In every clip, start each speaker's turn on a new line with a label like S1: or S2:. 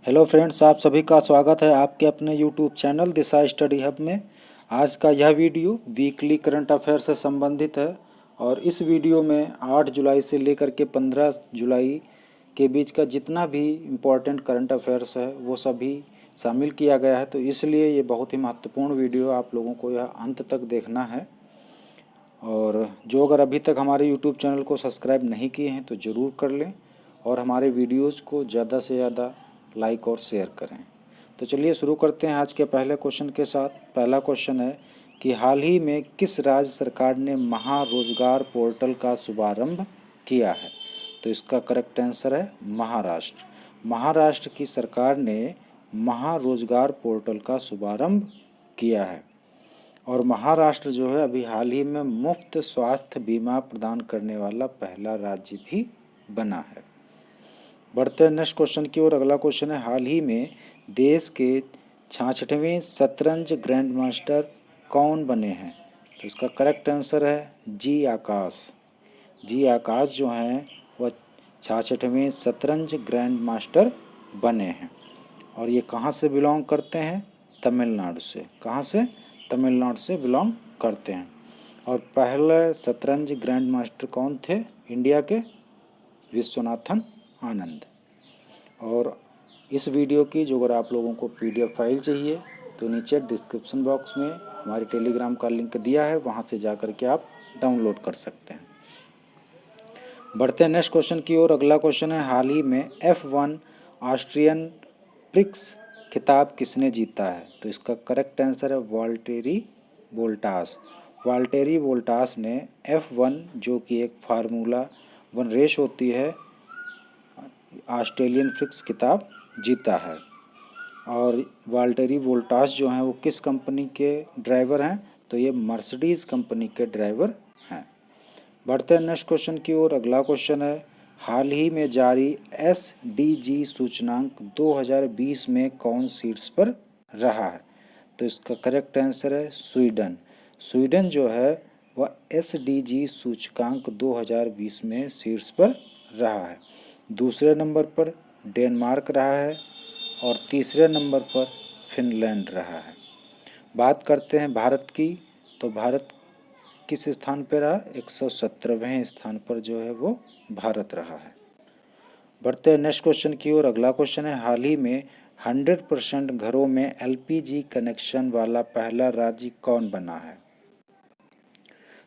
S1: Hello friends, आप सभी का स्वागत है आपके अपने यूट्यूब चैनल दिशा स्टडी हब में। आज का यह वीडियो वीकली करंट अफेयर से संबंधित है और इस वीडियो में 8 जुलाई से लेकर के 15 जुलाई के बीच का जितना भी इम्पोर्टेंट करंट अफेयर्स है वो सभी शामिल किया गया है। तो इसलिए ये बहुत ही महत्वपूर्ण वीडियो आप लोगों को यह अंत तक देखना है। और जो अगर अभी तक हमारे यूट्यूब चैनल को सब्सक्राइब नहीं किए हैं तो ज़रूर कर लें और हमारे वीडियोज़ को ज़्यादा से ज़्यादा लाइक और शेयर करें। तो चलिए शुरू करते हैं आज के पहले क्वेश्चन के साथ। पहला क्वेश्चन है कि हाल ही में किस राज्य सरकार ने महारोजगार पोर्टल का शुभारंभ किया है? तो इसका करेक्ट आंसर है महाराष्ट्र। महाराष्ट्र की सरकार ने महारोजगार पोर्टल का शुभारंभ किया है और महाराष्ट्र जो है अभी हाल ही में मुफ्त स्वास्थ्य बीमा प्रदान करने वाला पहला राज्य भी बना है। बढ़ते हैं नेक्स्ट क्वेश्चन की ओर। अगला क्वेश्चन है हाल ही में देश के 66वें शतरंज ग्रैंड मास्टर कौन बने हैं? तो इसका करेक्ट आंसर है जी आकाश। जी आकाश जो हैं वह 66वें शतरंज ग्रैंड मास्टर बने हैं और ये कहाँ से बिलोंग करते हैं? तमिलनाडु से। कहाँ से? तमिलनाडु से बिलोंग करते हैं। और पहले शतरंज ग्रैंड मास्टर कौन थे इंडिया के? विश्वनाथन आनंद। और इस वीडियो की जो अगर आप लोगों को PDF फाइल चाहिए तो नीचे डिस्क्रिप्शन बॉक्स में हमारे टेलीग्राम का लिंक दिया है, वहाँ से जा कर के आप डाउनलोड कर सकते हैं। बढ़ते हैं नेक्स्ट क्वेश्चन की ओर। अगला क्वेश्चन है हाल ही में F1 ऑस्ट्रियन प्रिक्स खिताब किसने जीता है? तो इसका करेक्ट आंसर है वाल्टेरी बोल्टास। वाल्टेरी बोल्टास ने F1 जो कि एक फार्मूला 1 रेस होती है ऑस्ट्रेलियन प्रिक्स खिताब जीता है। और वाल्टेरी बोल्टास जो हैं वो किस कंपनी के ड्राइवर हैं? तो ये मर्सिडीज़ कंपनी के ड्राइवर हैं। बढ़ते हैं नेक्स्ट क्वेश्चन की ओर। अगला क्वेश्चन है हाल ही में जारी SDG सूचकांक 2020 में कौन शीर्ष पर रहा है? तो इसका करेक्ट आंसर है स्वीडन। स्वीडन जो है वह SDG सूचकांक 2020 में शीर्ष पर रहा है। दूसरे नंबर पर डेनमार्क रहा है और तीसरे नंबर पर फिनलैंड रहा है। बात करते हैं भारत की, तो भारत किस स्थान पर रहा? 117वें स्थान पर जो है वो भारत रहा है। बढ़ते हैं नेक्स्ट क्वेश्चन की ओर। अगला क्वेश्चन है हाल ही में 100% घरों में LPG कनेक्शन वाला पहला राज्य कौन बना है?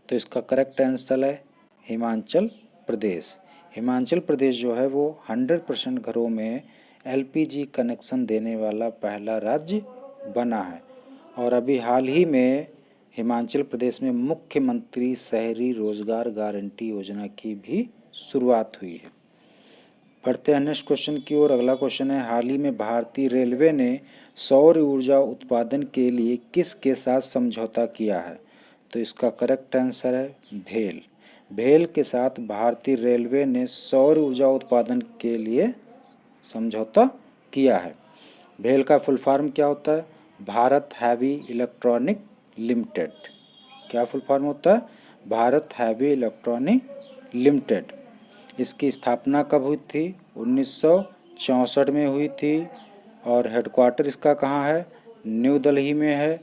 S1: तो इसका करेक्ट आंसर है हिमाचल प्रदेश। हिमाचल प्रदेश जो है वो 100% घरों में LPG कनेक्शन देने वाला पहला राज्य बना है। और अभी हाल ही में हिमाचल प्रदेश में मुख्यमंत्री शहरी रोजगार गारंटी योजना की भी शुरुआत हुई है। बढ़ते हैं नेक्स्ट क्वेश्चन की ओर। अगला क्वेश्चन है हाल ही में भारतीय रेलवे ने सौर ऊर्जा उत्पादन के लिए किसके साथ समझौता किया है? तो इसका करेक्ट आंसर है भेल। भेल के साथ भारतीय रेलवे ने सौर ऊर्जा उत्पादन के लिए समझौता किया है। भेल का फुल फॉर्म क्या होता है? Bharat heavy electronic limited. क्या फुल फॉर्म होता है? Bharat heavy electronic limited. इसकी स्थापना कब हुई थी? 1964 में हुई थी और हेडक्वार्टर इसका कहाँ है? न्यू दिल्ली में है।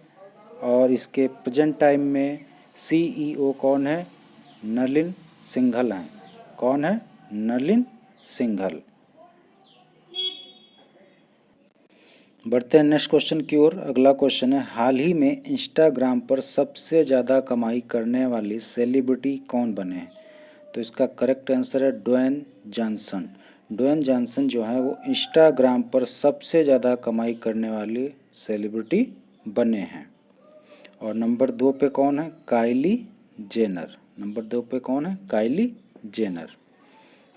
S1: और इसके प्रेजेंट टाइम में CEO कौन है? नलिन सिंघल हैं। कौन है? नलिन सिंघल। बढ़ते हैं नेक्स्ट क्वेश्चन की ओर। अगला क्वेश्चन है हाल ही में इंस्टाग्राम पर सबसे ज़्यादा कमाई करने वाली सेलिब्रिटी कौन बने हैं? तो इसका करेक्ट आंसर है ड्वेन जॉनसन। ड्वेन जॉनसन जो है वो इंस्टाग्राम पर सबसे ज़्यादा कमाई करने वाली सेलिब्रिटी बने हैं। और नंबर 2 पे कौन है? Kylie Jenner. नंबर 2 पे कौन है? Kylie Jenner.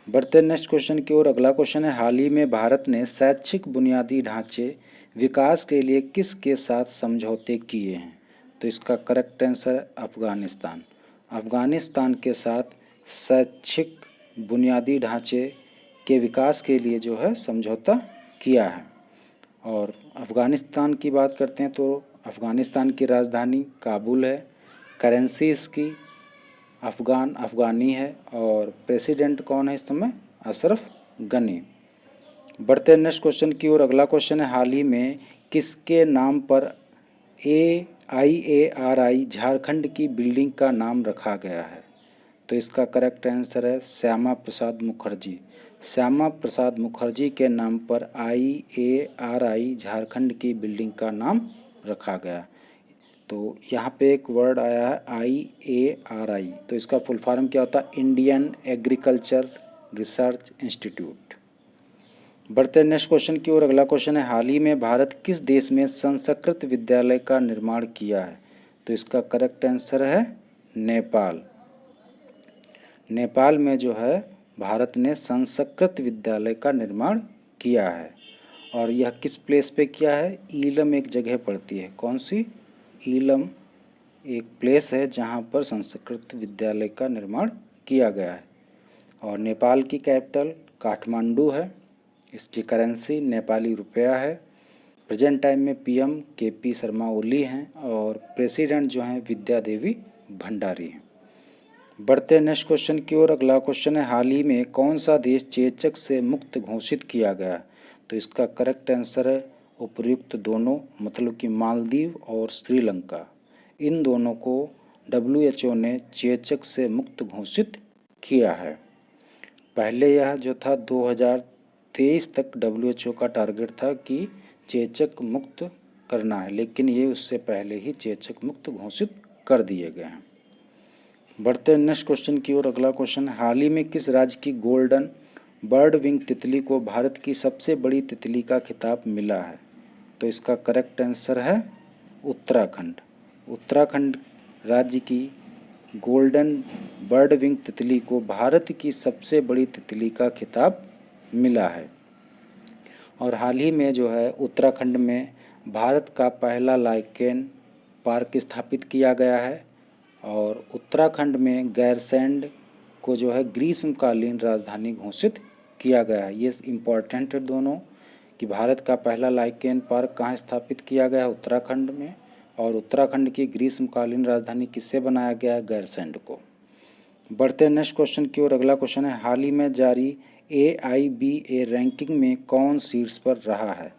S1: बढ़ते नेक्स्ट क्वेश्चन की ओर। अगला क्वेश्चन है हाल ही में भारत ने शैक्षिक बुनियादी ढांचे विकास के लिए किसके साथ समझौते किए हैं? तो इसका करेक्ट आंसर है अफगानिस्तान। अफगानिस्तान के साथ शैक्षिक बुनियादी ढांचे के विकास के लिए जो है समझौता किया है। और अफ़गानिस्तान की बात करते हैं तो अफ़गानिस्तान की राजधानी काबुल है। करेंसी इसकी अफ़गानी है और प्रेसिडेंट कौन है इस समय? अशरफ गनी। बढ़ते हैं नेक्स्ट क्वेश्चन की ओर। अगला क्वेश्चन है, हाल ही में किसके नाम पर AIARI झारखंड की बिल्डिंग का नाम रखा गया है? तो इसका करेक्ट आंसर है श्यामा प्रसाद मुखर्जी। श्यामा प्रसाद मुखर्जी के नाम पर IARI झारखंड की बिल्डिंग का नाम रखा गया। तो यहाँ पे एक वर्ड आया है IARI, तो इसका फुल फॉर्म क्या होता है? Indian agriculture research institute. बढ़ते हैं नेक्स्ट क्वेश्चन की ओर। अगला क्वेश्चन है, हाल ही में भारत किस देश में संस्कृत विद्यालय का निर्माण किया है? तो इसका करेक्ट आंसर है नेपाल। नेपाल में जो है भारत ने संस्कृत विद्यालय का निर्माण किया है। और यह किस प्लेस पे किया है? ईलम एक जगह पड़ती है। कौन सी? ईलम एक प्लेस है जहाँ पर संस्कृत विद्यालय का निर्माण किया गया है। और नेपाल की कैपिटल काठमांडू है। इसकी करेंसी नेपाली रुपया है। प्रेजेंट टाइम में PM KP शर्मा ओली हैं और प्रेसिडेंट जो हैं विद्या देवी भंडारी हैं। बढ़ते हैं नेक्स्ट क्वेश्चन की ओर। अगला क्वेश्चन है, हाल ही में कौन सा देश चेचक से मुक्त घोषित किया गया? तो इसका करेक्ट आंसर है उपर्युक्त दोनों, मतलब कि मालदीव और श्रीलंका। इन दोनों को WHO ने चेचक से मुक्त घोषित किया है। पहले यह जो था 2023 तक WHO का टारगेट था कि चेचक मुक्त करना है, लेकिन ये उससे पहले ही चेचक मुक्त घोषित कर दिए गए हैं। बढ़ते हैं नेक्स्ट क्वेश्चन की ओर। अगला क्वेश्चन, हाल ही में किस राज्य की गोल्डन बर्ड विंग तितली को भारत की सबसे बड़ी तितली का खिताब मिला है? तो इसका करेक्ट आंसर है उत्तराखंड। उत्तराखंड राज्य की गोल्डन बर्ड विंग तितली को भारत की सबसे बड़ी तितली का खिताब मिला है। और हाल ही में जो है उत्तराखंड में भारत का पहला लाइकेन पार्क स्थापित किया गया है। और उत्तराखंड में गैरसैंड को जो है ग्रीष्मकालीन राजधानी घोषित किया गया है। ये इम्पॉर्टेंट है दोनों, कि भारत का पहला लाइकेन पार्क कहाँ स्थापित किया गया है? उत्तराखंड में। और उत्तराखंड की ग्रीष्मकालीन राजधानी किससे बनाया गया है? गैरसैंड को। बढ़ते हैं नेक्स्ट क्वेश्चन की ओर। अगला क्वेश्चन है, हाल ही में जारी AIBA रैंकिंग में कौन शीर्ष पर रहा है?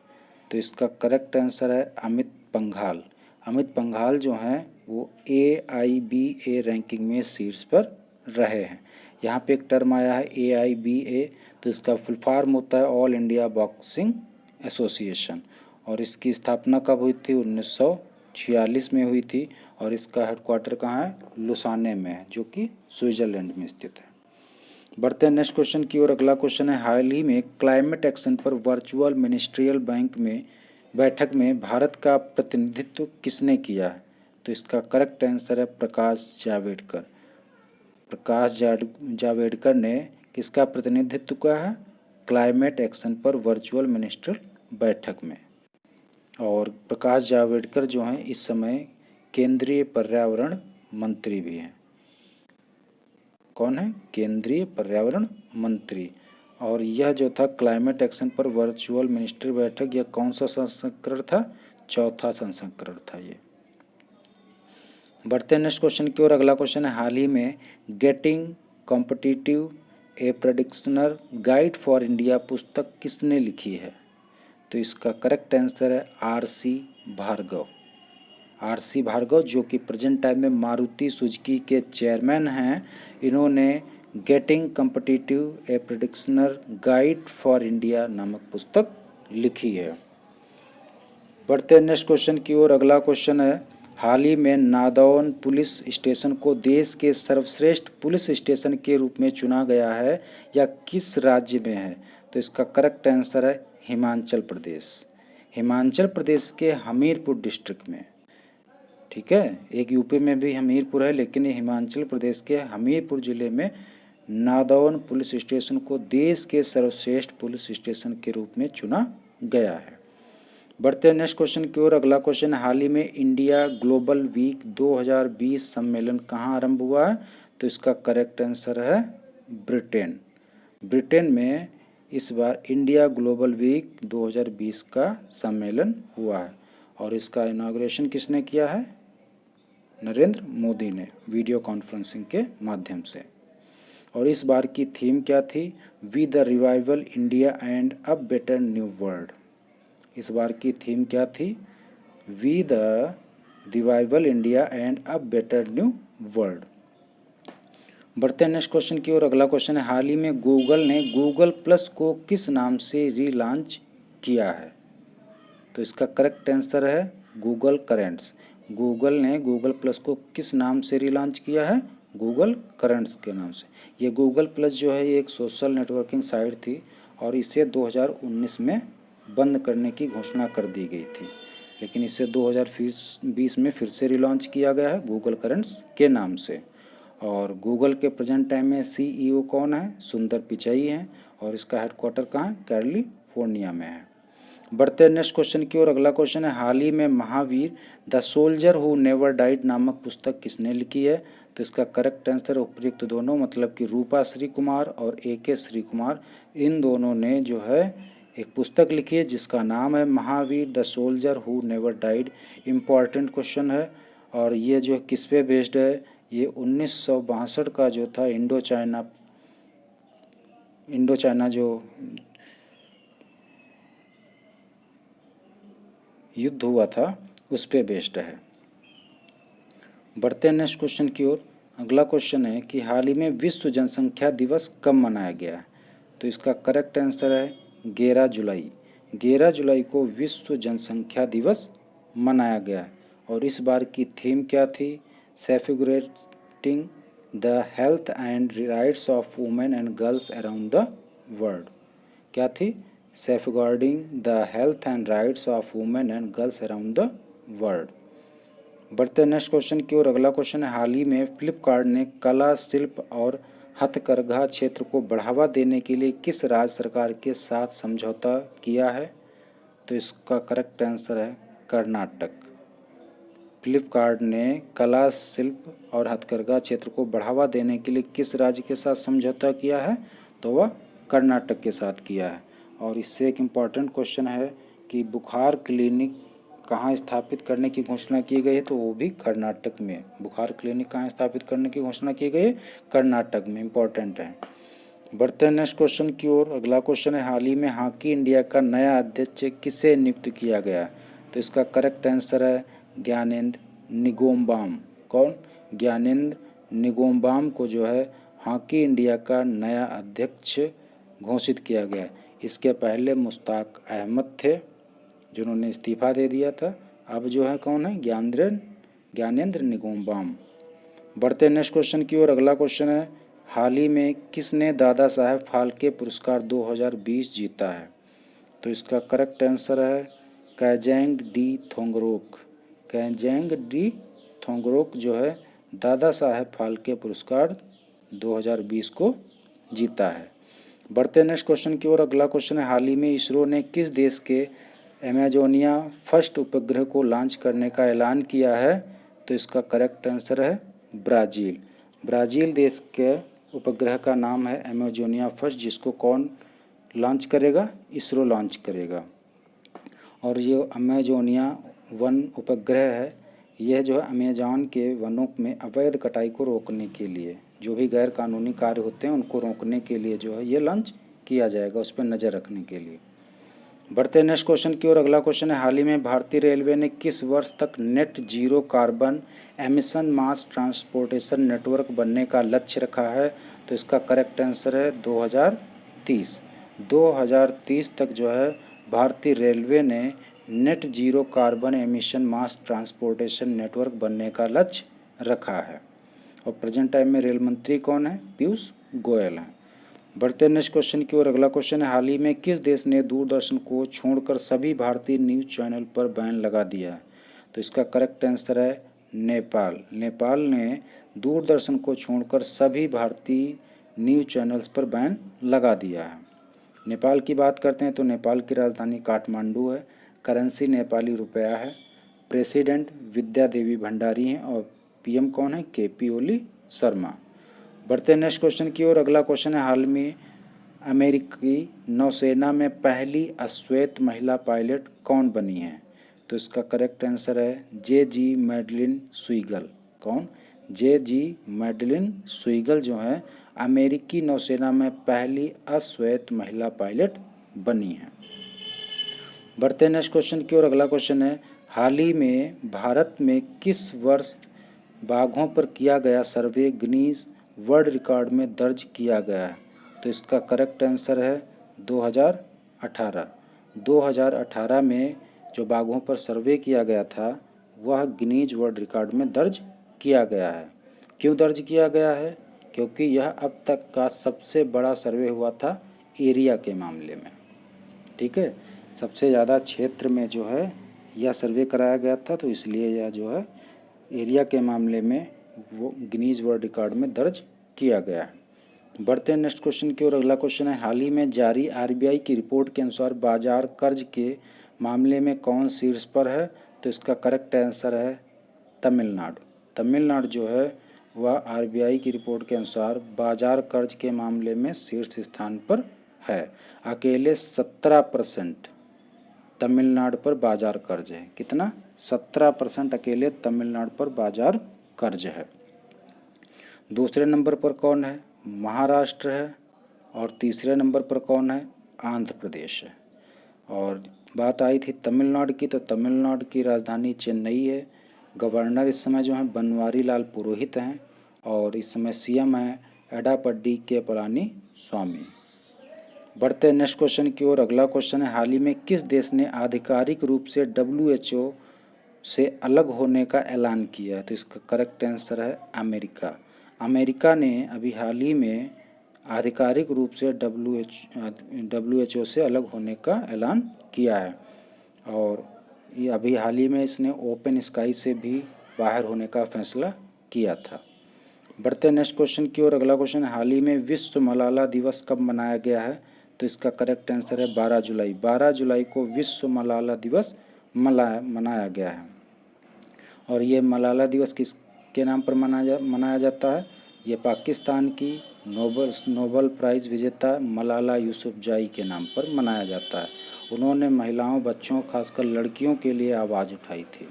S1: तो इसका करेक्ट आंसर है अमित पंघाल। अमित पंघाल जो हैं वो AIBA रैंकिंग में शीर्ष पर रहे हैं। यहाँ पे एक टर्म आया है AIBA, तो इसका फुल फॉर्म होता है ऑल इंडिया बॉक्सिंग एसोसिएशन। और इसकी स्थापना कब हुई थी? 1946 में हुई थी। और इसका हेडक्वार्टर कहाँ है? लुसाने में है, जो कि स्विट्जरलैंड में स्थित है। बढ़ते हैं नेक्स्ट क्वेश्चन की ओर। अगला क्वेश्चन है, हाल ही में क्लाइमेट एक्शन पर वर्चुअल मिनिस्ट्रियल बैठक में भारत का प्रतिनिधित्व किसने किया है? तो इसका करेक्ट आंसर है प्रकाश जावड़ेकर। प्रकाश जावड़ेकर ने किसका प्रतिनिधित्व किया है? क्लाइमेट एक्शन पर वर्चुअल मिनिस्टर बैठक में। और प्रकाश जावड़ेकर जो हैं इस समय केंद्रीय पर्यावरण मंत्री भी हैं। कौन है? केंद्रीय पर्यावरण मंत्री। और यह जो था क्लाइमेट एक्शन पर वर्चुअल मिनिस्टर बैठक, यह कौन सा संस्करण था? चौथा संस्करण था ये। बढ़ते हैं नेक्स्ट क्वेश्चन की ओर। अगला क्वेश्चन है, हाल ही में getting competitive a practitioner guide for India पुस्तक किसने लिखी है? तो इसका करेक्ट आंसर है RC भार्गव। RC भार्गव जो कि प्रेजेंट टाइम में मारुति सुजुकी के चेयरमैन हैं, इन्होंने getting competitive a practitioner guide for India नामक पुस्तक लिखी है। बढ़ते हैं नेक्स्ट क्वेश्चन की ओर। अगला क्वेश्चन है, हाल ही में नादौन पुलिस स्टेशन को देश के सर्वश्रेष्ठ पुलिस स्टेशन के रूप में चुना गया है, या किस राज्य में है? तो इसका करेक्ट आंसर है हिमाचल प्रदेश। हिमाचल प्रदेश के हमीरपुर डिस्ट्रिक्ट में। ठीक है, एक यूपी में भी हमीरपुर है, लेकिन ये हिमाचल प्रदेश के हमीरपुर जिले में नादौन पुलिस स्टेशन को देश के सर्वश्रेष्ठ पुलिस स्टेशन के रूप में चुना गया है। बढ़ते हैं नेक्स्ट क्वेश्चन की ओर। अगला क्वेश्चन, हाल ही में इंडिया ग्लोबल वीक 2020 सम्मेलन कहाँ आरंभ हुआ है? तो इसका करेक्ट आंसर है ब्रिटेन। ब्रिटेन में इस बार इंडिया ग्लोबल वीक 2020 का सम्मेलन हुआ है। और इसका इनॉग्रेशन किसने किया है? नरेंद्र मोदी ने वीडियो कॉन्फ्रेंसिंग के माध्यम से। और इस बार की थीम क्या थी? We the revival India and a better new world. इस बार की थीम क्या थी? We the revival India and a better new world. बढ़ते हैं नेक्स्ट क्वेश्चन की ओर। अगला क्वेश्चन है, हाल ही में गूगल ने गूगल प्लस को किस नाम से रीलॉन्च किया है? तो इसका करेक्ट आंसर है गूगल करेंट्स। गूगल ने गूगल प्लस को किस नाम से रीलॉन्च किया है? गूगल करेंट्स के नाम से। ये गूगल प्लस जो है ये एक सोशल नेटवर्किंग साइट थी और इसे 2019 में बंद करने की घोषणा कर दी गई थी, लेकिन इसे 2020 में फिर से रिलॉन्च किया गया है गूगल करेंट्स के नाम से। और गूगल के प्रेजेंट टाइम में CEO कौन है? सुंदर पिचाई हैं और इसका हेडक्वार्टर कहाँ है? कैलिफोर्निया में है। बढ़ते हैं नेक्स्ट क्वेश्चन की ओर। अगला क्वेश्चन है, हाल ही में Mahavir the soldier who never died नामक पुस्तक किसने लिखी है? तो इसका करेक्ट आंसर उपयुक्त दोनों, मतलब कि रूपा श्री कुमार और AK श्री कुमार, इन दोनों ने जो है एक पुस्तक लिखी है जिसका नाम है Mahavir the soldier who never died. Important question है और ये जो किस पे बेस्ड है? ये 1962 का जो था इंडो चाइना जो युद्ध हुआ था उस पे बेस्ड है। बढ़ते हैं नेक्स्ट क्वेश्चन की ओर। अगला क्वेश्चन है कि हाल ही में विश्व जनसंख्या दिवस कब मनाया गया है? तो इसका करेक्ट आंसर है 11 जुलाई। 11 जुलाई को विश्व जनसंख्या दिवस मनाया गया है और इस बार की थीम क्या थी? Safeguarding the health and rights of women and girls around the world. क्या थी? Safeguarding the health and rights of women and girls around the world. बढ़ते नेक्स्ट क्वेश्चन की ओर। अगला क्वेश्चन है, हाल ही में फ्लिपकार्ट ने कला, शिल्प और हथकरघा क्षेत्र को बढ़ावा देने के लिए किस राज्य सरकार के साथ समझौता किया है? तो इसका करेक्ट आंसर है कर्नाटक। फ्लिपकार्ट ने कला, शिल्प और हथकरघा क्षेत्र को बढ़ावा देने के लिए किस राज्य के साथ समझौता किया है? तो वह कर्नाटक के साथ किया है। और इससे एक इम्पॉर्टेंट क्वेश्चन है कि बुखार क्लिनिक कहाँ स्थापित करने की घोषणा की गई है? तो वो भी कर्नाटक में। बुखार क्लिनिक कहाँ स्थापित करने की घोषणा की गई है? कर्नाटक में। इम्पॉर्टेंट है। बढ़ते हैं नेक्स्ट क्वेश्चन की ओर। अगला क्वेश्चन है, हाल ही में हॉकी इंडिया का नया अध्यक्ष किसे नियुक्त किया गया? तो इसका करेक्ट आंसर है ज्ञानेंद्र निगोम्बाम। कौन? ज्ञानेंद्र निगोम्बाम को जो है हॉकी इंडिया का नया अध्यक्ष घोषित किया गया। इसके पहले मुश्ताक अहमद थे जिन्होंने इस्तीफा दे दिया था। अब जो है कौन है? ज्ञानेंद्र निगोम्बाम। बढ़ते नेक्स्ट क्वेश्चन की ओर। अगला क्वेश्चन है, हाल ही में किसने दादा साहेब फाल्के पुरस्कार 2020 जीता है? तो इसका करेक्ट आंसर है कैजेंग डी थोंगरोक। कैजेंग डी थोंगरोक जो है दादा साहेब फाल्के पुरस्कार 2020 को जीता है। बढ़ते नेक्स्ट क्वेश्चन की ओर। अगला क्वेश्चन है, हाल ही में इसरो ने किस देश के अमेजोनिया फर्स्ट उपग्रह को लॉन्च करने का ऐलान किया है? तो इसका करेक्ट आंसर है ब्राज़ील। ब्राज़ील देश के उपग्रह का नाम है अमेजोनिया फर्स्ट, जिसको कौन लॉन्च करेगा? इसरो लॉन्च करेगा। और ये अमेजोनिया वन उपग्रह है, यह जो है अमेजॉन के वनों में अवैध कटाई को रोकने के लिए, जो भी गैर कानूनी कार्य होते हैं उनको रोकने के लिए जो है ये लॉन्च किया जाएगा, उस पर नज़र रखने के लिए। बढ़ते नेक्स्ट क्वेश्चन की ओर। अगला क्वेश्चन है, हाल ही में भारतीय रेलवे ने किस वर्ष तक नेट जीरो कार्बन एमिशन मास ट्रांसपोर्टेशन नेटवर्क बनने का लक्ष्य रखा है? तो इसका करेक्ट आंसर है 2030। 2030 तक जो है भारतीय रेलवे ने नेट जीरो कार्बन एमिशन मास ट्रांसपोर्टेशन नेटवर्क बनने का लक्ष्य रखा है। और प्रेजेंट टाइम में रेल मंत्री कौन है? पीयूष गोयल हैं। बढ़ते नेक्स्ट क्वेश्चन की ओर। अगला क्वेश्चन है, हाल ही में किस देश ने दूरदर्शन को छोड़कर सभी भारतीय न्यूज़ चैनल पर बैन लगा दिया है? तो इसका करेक्ट आंसर है नेपाल। नेपाल ने दूरदर्शन को छोड़कर सभी भारतीय न्यूज़ चैनल्स पर बैन लगा दिया है। नेपाल की बात करते हैं तो नेपाल की राजधानी काठमांडू है, करेंसी नेपाली रुपया है, प्रेसिडेंट विद्या देवी भंडारी हैं और PM कौन है? KP ओली शर्मा। बढ़ते नेक्स्ट क्वेश्चन की ओर। अगला क्वेश्चन है, हाल में अमेरिकी नौसेना में पहली अश्वेत महिला पायलट कौन बनी है? तो इसका करेक्ट आंसर है JG मैडलिन सुइगल। कौन? JG मैडलिन सुइगल जो है अमेरिकी नौसेना में पहली अश्वेत महिला पायलट बनी हैं। बढ़ते हैं नेक्स्ट क्वेश्चन की ओर। अगला क्वेश्चन है, हाल ही में भारत में किस वर्ष बाघों पर किया गया सर्वे गिनीज वर्ल्ड रिकॉर्ड में दर्ज किया गया है? तो इसका करेक्ट आंसर है 2018। 2018 में जो बाघों पर सर्वे किया गया था वह गिनीज वर्ल्ड रिकॉर्ड में दर्ज किया गया है। क्यों दर्ज किया गया है? क्योंकि यह अब तक का सबसे बड़ा सर्वे हुआ था एरिया के मामले में। ठीक है, सबसे ज़्यादा क्षेत्र में जो है यह सर्वे कराया गया था, तो इसलिए यह जो है एरिया के मामले में वो गिनीज वर्ल्ड रिकॉर्ड में दर्ज किया गया है। बढ़ते हैं नेक्स्ट क्वेश्चन की ओर। अगला क्वेश्चन है, हाल ही में जारी आरबीआई की रिपोर्ट के अनुसार बाजार कर्ज के मामले में कौन शीर्ष पर है? तो इसका करेक्ट आंसर है तमिलनाडु। तमिलनाडु जो है वह आरबीआई की रिपोर्ट के अनुसार बाजार कर्ज के मामले में शीर्ष स्थान पर है। अकेले 17% तमिलनाडु पर बाजार कर्ज है। कितना? 17% अकेले तमिलनाडु पर बाजार कर्ज है। दूसरे नंबर पर कौन है? महाराष्ट्र है। और तीसरे नंबर पर कौन है? आंध्र प्रदेश है। और बात आई थी तमिलनाडु की, तो तमिलनाडु की राजधानी चेन्नई है। गवर्नर इस समय जो है बनवारी लाल पुरोहित हैं और इस समय सीएम है एडापड्डी के पलानी स्वामी। बढ़ते हैं नेक्स्ट क्वेश्चन की ओर। अगला क्वेश्चन है, हाल ही में किस देश ने आधिकारिक रूप से WHO से अलग होने का ऐलान किया है? तो इसका करेक्ट आंसर है अमेरिका। अमेरिका ने अभी हाल ही में आधिकारिक रूप से WHO से अलग होने का ऐलान किया है और ये अभी हाल ही में इसने ओपन स्काई से भी बाहर होने का फैसला किया था। बढ़ते हैं नेक्स्ट क्वेश्चन की ओर। अगला क्वेश्चन, हाल ही में विश्व मलाला दिवस कब मनाया गया है? तो इसका करेक्ट आंसर है 12 जुलाई। 12 जुलाई को विश्व मलाला दिवस मनाया गया है। और ये मलाला दिवस किसके नाम पर मनाया जाता है? ये पाकिस्तान की नोबल प्राइज़ विजेता मलाला यूसुफजाई के नाम पर मनाया जाता है। उन्होंने महिलाओं, बच्चों, खासकर लड़कियों के लिए आवाज़ उठाई थी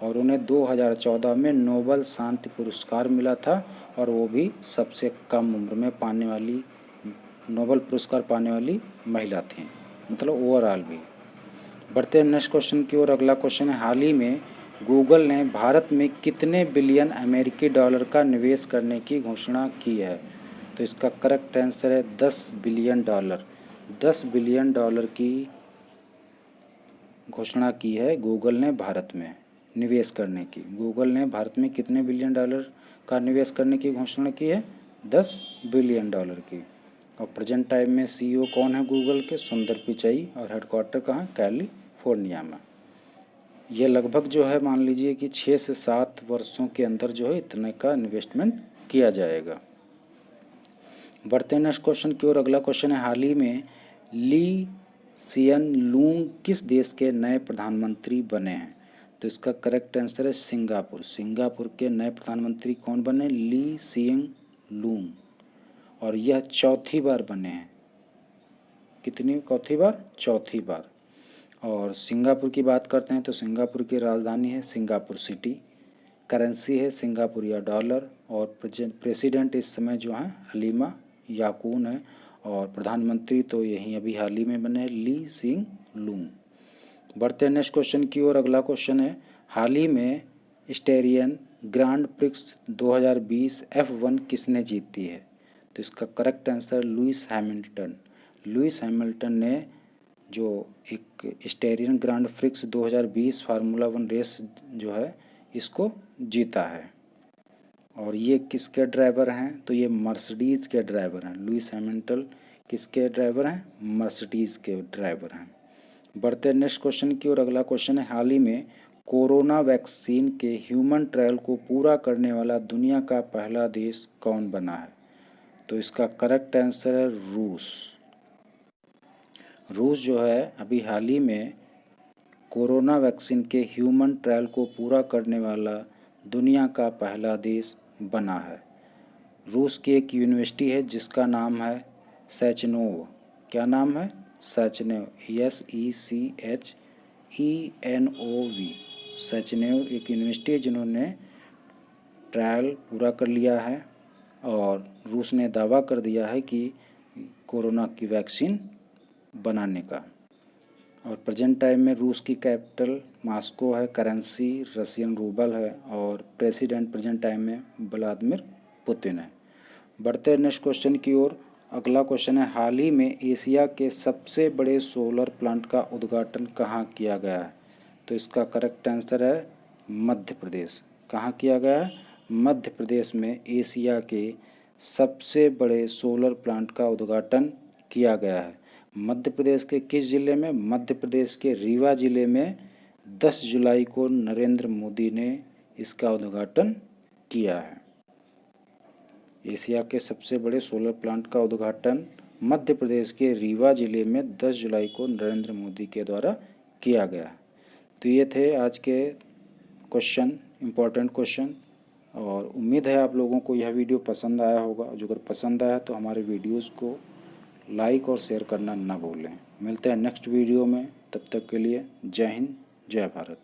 S1: और उन्हें 2014 में नोबल शांति पुरस्कार मिला था और वो भी सबसे कम उम्र में पाने वाली नोबल पुरस्कार पाने वाली महिला थी, मतलब ओवरऑल भी। बढ़ते हैं नेक्स्ट क्वेश्चन की ओर। अगला क्वेश्चन है, हाल ही में गूगल ने भारत में कितने बिलियन अमेरिकी डॉलर का निवेश करने की घोषणा की है? तो इसका करेक्ट आंसर है 10 बिलियन डॉलर। 10 बिलियन डॉलर की घोषणा की है गूगल ने भारत में निवेश करने की। गूगल ने भारत में कितने बिलियन डॉलर का निवेश करने की घोषणा की है? 10 बिलियन डॉलर की। और प्रेजेंट टाइम में CEO कौन है गूगल के? सुंदर पिचाई। और हेडक्वार्टर कहाँ? कैलिफोर्निया में। ये लगभग जो है मान लीजिए कि 6 से 7 वर्षों के अंदर जो है इतने का इन्वेस्टमेंट किया जाएगा। बढ़ते हैं नेक्स्ट क्वेश्चन की ओर। अगला क्वेश्चन है, हाल ही में ली सियन लूंग किस देश के नए प्रधानमंत्री बने हैं? तो इसका करेक्ट आंसर है सिंगापुर। सिंगापुर के नए प्रधानमंत्री कौन बने? ली सियन लूंग। और यह चौथी बार बने हैं। कितनी चौथी बार? चौथी बार। और सिंगापुर की बात करते हैं तो सिंगापुर की राजधानी है सिंगापुर सिटी। करेंसी है सिंगापुरिया डॉलर। और प्रेसिडेंट इस समय जो हैं हलीमा याकून है। और प्रधानमंत्री तो यहीं अभी हाल ही में बने ली सिंग लूंग। बढ़ते हैं नेक्स्ट क्वेश्चन की ओर। अगला क्वेश्चन है, हाल ही में स्टेरियन ग्रांड प्रिक्स 2020 F1 किसने जीती है? तो इसका correct answer Lewis Hamilton. Lewis Hamilton ने जो एक स्टेरियन ग्रांड प्रिक्स 2020 फार्मूला 1 रेस जो है इसको जीता है। और ये किसके ड्राइवर हैं? तो ये मर्सिडीज़ के ड्राइवर हैं। लुइस हैमिल्टन किसके ड्राइवर हैं? मर्सिडीज़ के ड्राइवर हैं। बढ़ते हैं नेक्स्ट क्वेश्चन की ओर। अगला क्वेश्चन है, हाल ही में कोरोना वैक्सीन के ह्यूमन ट्रायल को पूरा करने वाला दुनिया का पहला देश कौन बना है? तो इसका करेक्ट आंसर है रूस। रूस जो है अभी हाल ही में कोरोना वैक्सीन के ह्यूमन ट्रायल को पूरा करने वाला दुनिया का पहला देश बना है। रूस की एक यूनिवर्सिटी है जिसका नाम है सैचनोव। क्या नाम है? सैचनेव। SECHENOV। सैचनेव एक यूनिवर्सिटी है जिन्होंने ट्रायल पूरा कर लिया है और रूस ने दावा कर दिया है कि कोरोना की वैक्सीन बनाने का। और प्रेजेंट टाइम में रूस की कैपिटल मॉस्को है, करेंसी रशियन रूबल है और प्रेसिडेंट प्रेजेंट टाइम में व्लादिमीर पुतिन है। बढ़ते हैं नेक्स्ट क्वेश्चन की ओर। अगला क्वेश्चन है, हाल ही में एशिया के सबसे बड़े सोलर प्लांट का उद्घाटन कहाँ किया गया है? तो इसका करेक्ट आंसर है मध्य प्रदेश। कहाँ किया गया है? मध्य प्रदेश में एशिया के सबसे बड़े सोलर प्लांट का उद्घाटन किया गया है। मध्य प्रदेश के किस जिले में? मध्य प्रदेश के रीवा जिले में 10 जुलाई को नरेंद्र मोदी ने इसका उद्घाटन किया है। एशिया के सबसे बड़े सोलर प्लांट का उद्घाटन मध्य प्रदेश के रीवा जिले में 10 जुलाई को नरेंद्र मोदी के द्वारा किया गया। तो ये थे आज के क्वेश्चन, इम्पोर्टेंट क्वेश्चन, और उम्मीद है आप लोगों को यह वीडियो पसंद आया होगा। जो अगर पसंद आया तो हमारे वीडियोज़ को लाइक और शेयर करना ना भूलें। मिलते हैं नेक्स्ट वीडियो में, तब तक के लिए जय हिंद, जय भारत।